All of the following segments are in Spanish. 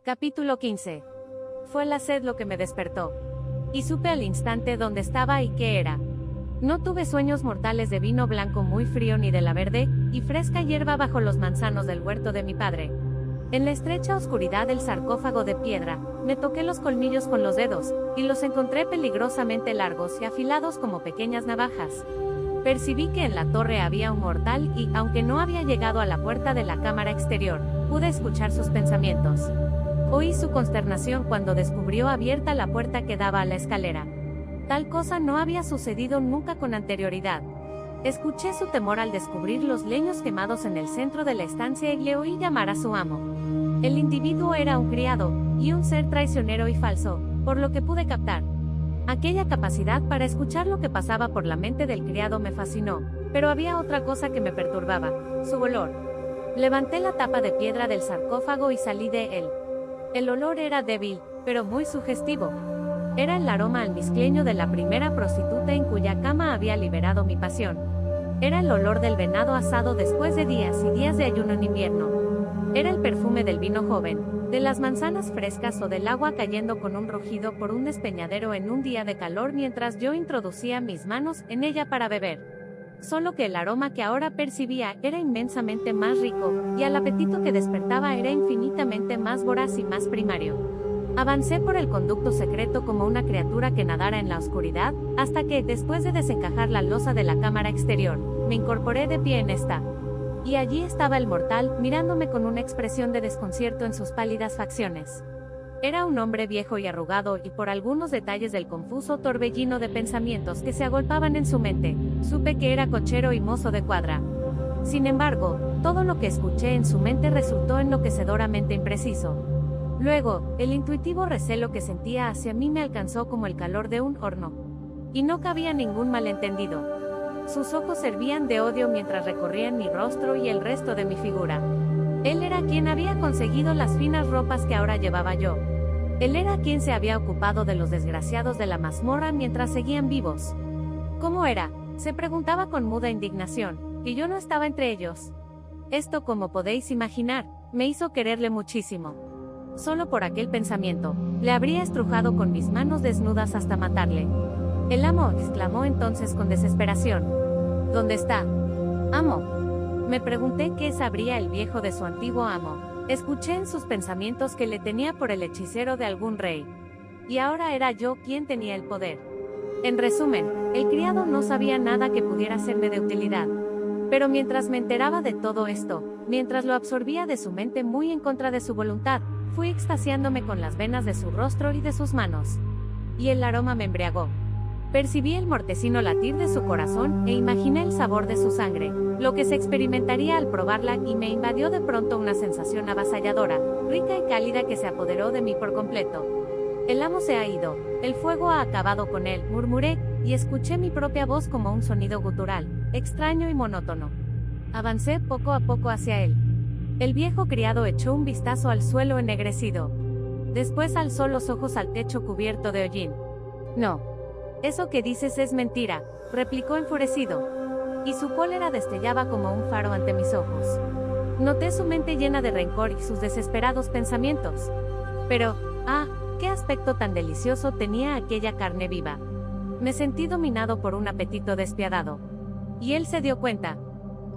Capítulo 15. Fue la sed lo que me despertó. Y supe al instante dónde estaba y qué era. No tuve sueños mortales de vino blanco muy frío ni de la verde y fresca hierba bajo los manzanos del huerto de mi padre. En la estrecha oscuridad del sarcófago de piedra, me toqué los colmillos con los dedos, y los encontré peligrosamente largos y afilados como pequeñas navajas. Percibí que en la torre había un mortal y, aunque no había llegado a la puerta de la cámara exterior, pude escuchar sus pensamientos. Oí su consternación cuando descubrió abierta la puerta que daba a la escalera. Tal cosa no había sucedido nunca con anterioridad. Escuché su temor al descubrir los leños quemados en el centro de la estancia y le oí llamar a su amo. El individuo era un criado, y un ser traicionero y falso, por lo que pude captar. Aquella capacidad para escuchar lo que pasaba por la mente del criado me fascinó, pero había otra cosa que me perturbaba: su olor. Levanté la tapa de piedra del sarcófago y salí de él. El olor era débil, pero muy sugestivo. Era el aroma almizcleño de la primera prostituta en cuya cama había liberado mi pasión. Era el olor del venado asado después de días y días de ayuno en invierno. Era el perfume del vino joven, de las manzanas frescas o del agua cayendo con un rugido por un despeñadero en un día de calor mientras yo introducía mis manos en ella para beber. Solo que el aroma que ahora percibía era inmensamente más rico, y el apetito que despertaba era infinitamente más voraz y más primario. Avancé por el conducto secreto como una criatura que nadara en la oscuridad, hasta que, después de desencajar la losa de la cámara exterior, me incorporé de pie en esta. Y allí estaba el mortal, mirándome con una expresión de desconcierto en sus pálidas facciones. Era un hombre viejo y arrugado, y por algunos detalles del confuso torbellino de pensamientos que se agolpaban en su mente, supe que era cochero y mozo de cuadra. Sin embargo, todo lo que escuché en su mente resultó enloquecedoramente impreciso. Luego, el intuitivo recelo que sentía hacia mí me alcanzó como el calor de un horno. Y no cabía ningún malentendido. Sus ojos servían de odio mientras recorrían mi rostro y el resto de mi figura. Él era quien había conseguido las finas ropas que ahora llevaba yo. Él era quien se había ocupado de los desgraciados de la mazmorra mientras seguían vivos. ¿Cómo era? Se preguntaba con muda indignación, que yo no estaba entre ellos. Esto, como podéis imaginar, me hizo quererle muchísimo. Solo por aquel pensamiento, le habría estrujado con mis manos desnudas hasta matarle. El amo exclamó entonces con desesperación: ¿Dónde está? Amo. Me pregunté qué sabría el viejo de su antiguo amo. Escuché en sus pensamientos que le tenía por el hechicero de algún rey. Y ahora era yo quien tenía el poder. En resumen, el criado no sabía nada que pudiera serme de utilidad. Pero mientras me enteraba de todo esto, mientras lo absorbía de su mente muy en contra de su voluntad, fui extasiándome con las venas de su rostro y de sus manos. Y el aroma me embriagó. Percibí el mortecino latir de su corazón e imaginé el sabor de su sangre, lo que se experimentaría al probarla, y me invadió de pronto una sensación avasalladora, rica y cálida que se apoderó de mí por completo. El amo se ha ido, el fuego ha acabado con él, murmuré, y escuché mi propia voz como un sonido gutural, extraño y monótono. Avancé poco a poco hacia él. El viejo criado echó un vistazo al suelo ennegrecido. Después alzó los ojos al techo cubierto de hollín. No. Eso que dices es mentira, replicó enfurecido. Y su cólera destellaba como un faro ante mis ojos. Noté su mente llena de rencor y sus desesperados pensamientos. Pero, qué aspecto tan delicioso tenía aquella carne viva. Me sentí dominado por un apetito despiadado. Y él se dio cuenta.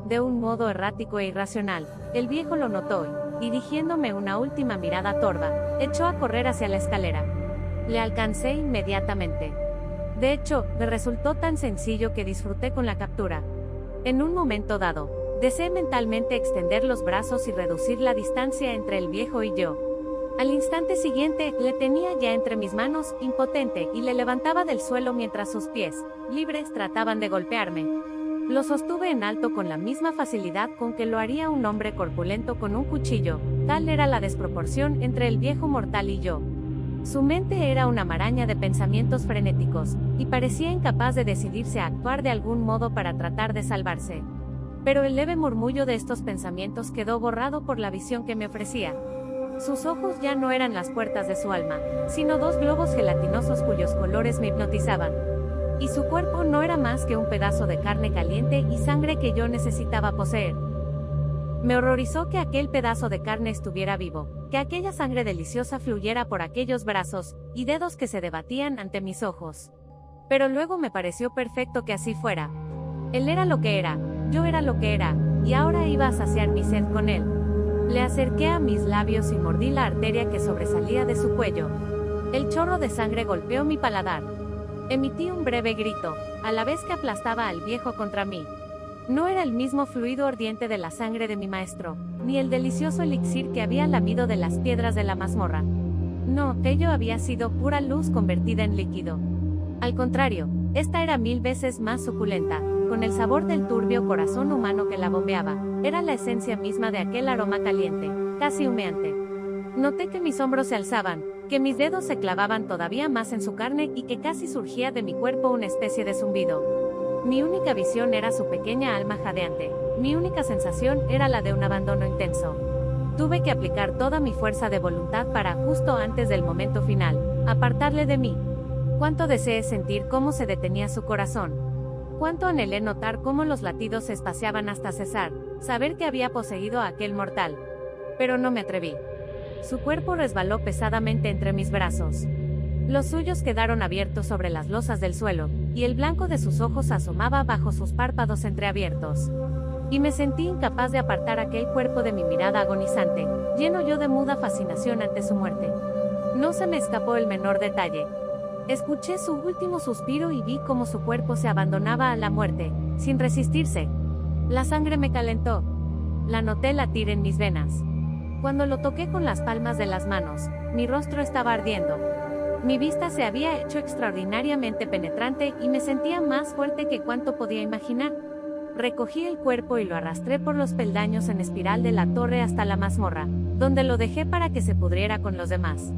De un modo errático e irracional, el viejo lo notó y, dirigiéndome una última mirada torva, echó a correr hacia la escalera. Le alcancé inmediatamente. De hecho, me resultó tan sencillo que disfruté con la captura. En un momento dado, deseé mentalmente extender los brazos y reducir la distancia entre el viejo y yo. Al instante siguiente, le tenía ya entre mis manos, impotente, y le levantaba del suelo mientras sus pies, libres, trataban de golpearme. Lo sostuve en alto con la misma facilidad con que lo haría un hombre corpulento con un cuchillo. Tal era la desproporción entre el viejo mortal y yo. Su mente era una maraña de pensamientos frenéticos, y parecía incapaz de decidirse a actuar de algún modo para tratar de salvarse. Pero el leve murmullo de estos pensamientos quedó borrado por la visión que me ofrecía. Sus ojos ya no eran las puertas de su alma, sino dos globos gelatinosos cuyos colores me hipnotizaban. Y su cuerpo no era más que un pedazo de carne caliente y sangre que yo necesitaba poseer. Me horrorizó que aquel pedazo de carne estuviera vivo, que aquella sangre deliciosa fluyera por aquellos brazos y dedos que se debatían ante mis ojos. Pero luego me pareció perfecto que así fuera. Él era lo que era, yo era lo que era, y ahora iba a saciar mi sed con él. Le acerqué a mis labios y mordí la arteria que sobresalía de su cuello. El chorro de sangre golpeó mi paladar. Emití un breve grito, a la vez que aplastaba al viejo contra mí. No era el mismo fluido ardiente de la sangre de mi maestro, ni el delicioso elixir que había lamido de las piedras de la mazmorra. No, aquello había sido pura luz convertida en líquido. Al contrario, esta era 1000 veces más suculenta, con el sabor del turbio corazón humano que la bombeaba. Era la esencia misma de aquel aroma caliente, casi humeante. Noté que mis hombros se alzaban, que mis dedos se clavaban todavía más en su carne y que casi surgía de mi cuerpo una especie de zumbido. Mi única visión era su pequeña alma jadeante. Mi única sensación era la de un abandono intenso. Tuve que aplicar toda mi fuerza de voluntad para, justo antes del momento final, apartarle de mí. Cuánto deseé sentir cómo se detenía su corazón. Cuánto anhelé notar cómo los latidos se espaciaban hasta cesar, saber que había poseído a aquel mortal. Pero no me atreví. Su cuerpo resbaló pesadamente entre mis brazos. Los suyos quedaron abiertos sobre las losas del suelo, y el blanco de sus ojos asomaba bajo sus párpados entreabiertos. Y me sentí incapaz de apartar aquel cuerpo de mi mirada agonizante, lleno yo de muda fascinación ante su muerte. No se me escapó el menor detalle. Escuché su último suspiro y vi cómo su cuerpo se abandonaba a la muerte, sin resistirse. La sangre me calentó. La noté latir en mis venas. Cuando lo toqué con las palmas de las manos, mi rostro estaba ardiendo. Mi vista se había hecho extraordinariamente penetrante y me sentía más fuerte que cuanto podía imaginar. Recogí el cuerpo y lo arrastré por los peldaños en espiral de la torre hasta la mazmorra, donde lo dejé para que se pudriera con los demás.